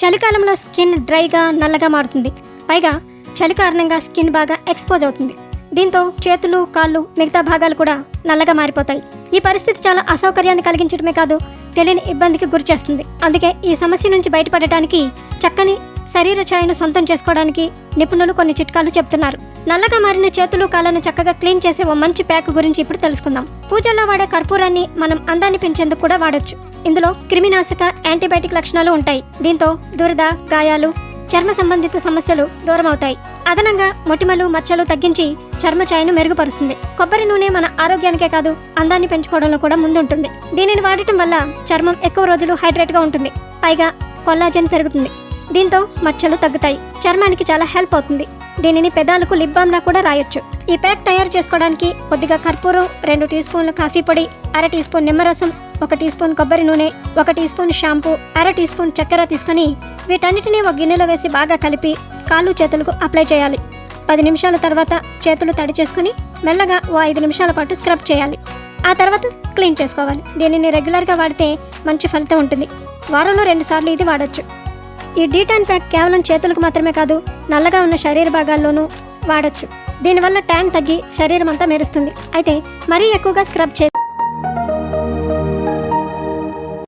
చలికాలంలో స్కిన్ డ్రైగా నల్లగా మారుతుంది. పైగా చలి కారణంగా స్కిన్ బాగా ఎక్స్పోజ్ అవుతుంది. దీంతో చేతులు, కాళ్ళు, మిగతా భాగాలు కూడా నల్లగా మారిపోతాయి. ఈ పరిస్థితి చాలా అసౌకర్యాన్ని కలిగించడమే కాదు, తెలియని ఇబ్బందికి గురి చేస్తుంది. అందుకే ఈ సమస్య నుంచి బయటపడటానికి చక్కని శరీర ఛాయను సొంతం చేసుకోవడానికి నిపుణులు కొన్ని చిట్కాలు చెప్తున్నారు. నల్లగా మారిన చేతులు, కాళ్ళను చక్కగా క్లీన్ చేసే ఓ మంచి ప్యాక్ గురించి ఇప్పుడు తెలుసుకుందాం. పూజల్లో వాడే కర్పూరాన్ని మనం అందాన్ని పెంచేందుకు కూడా వాడొచ్చు. ఇందులో క్రిమినాశక, యాంటీబయాటిక్ లక్షణాలు ఉంటాయి. దీంతో దురద, గాయాలు, చర్మ సంబంధిత సమస్యలు దూరం అవుతాయి. అదనంగా మొటిమలు, మచ్చలు తగ్గించి చర్మ ఛాయను మెరుగుపరుస్తుంది. కొబ్బరి నూనె మన ఆరోగ్యానికే కాదు, అందాన్ని పెంచుకోవడంలో కూడా ముందుంటుంది. దీనిని వాడటం వల్ల చర్మం ఎక్కువ రోజులు హైడ్రేట్గా ఉంటుంది. పైగా కొల్లాజెన్ పెరుగుతుంది. దీంతో మచ్చలు తగ్గుతాయి. చర్మానికి చాలా హెల్ప్ అవుతుంది. దీనిని పెదాలకు లిప్ బామ్లా కూడా రాయొచ్చు. ఈ ప్యాక్ తయారు చేసుకోవడానికి కొద్దిగా కర్పూరం, 2 టీ స్పూన్ల కాఫీ పొడి, 1/2 టీ స్పూన్ నిమ్మరసం, 1 టీ స్పూన్ కొబ్బరి నూనె, 1 teaspoon shampoo, 1/2 teaspoon చక్కెర తీసుకొని వీటన్నిటినీ ఒక గిన్నెలో వేసి బాగా కలిపి కాళ్ళు, చేతులకు అప్లై చేయాలి. 10 నిమిషాల తర్వాత చేతులు తడి చేసుకుని మెల్లగా ఓ 5 నిమిషాల పాటు స్క్రబ్ చేయాలి. ఆ తర్వాత క్లీన్ చేసుకోవాలి. దీనిని రెగ్యులర్గా వాడితే మంచి ఫలితం ఉంటుంది. వారంలో 2 సార్లు ఇది వాడొచ్చు. ఈ డీటాన్ ప్యాక్ కేవలం చేతులకు మాత్రమే కాదు, నల్లగా ఉన్న శరీర భాగాల్లోనూ వాడొచ్చు. దీనివల్ల ట్యాన్ తగ్గి శరీరం అంతా మెరుస్తుంది. అయితే మరీ ఎక్కువగా స్క్రబ్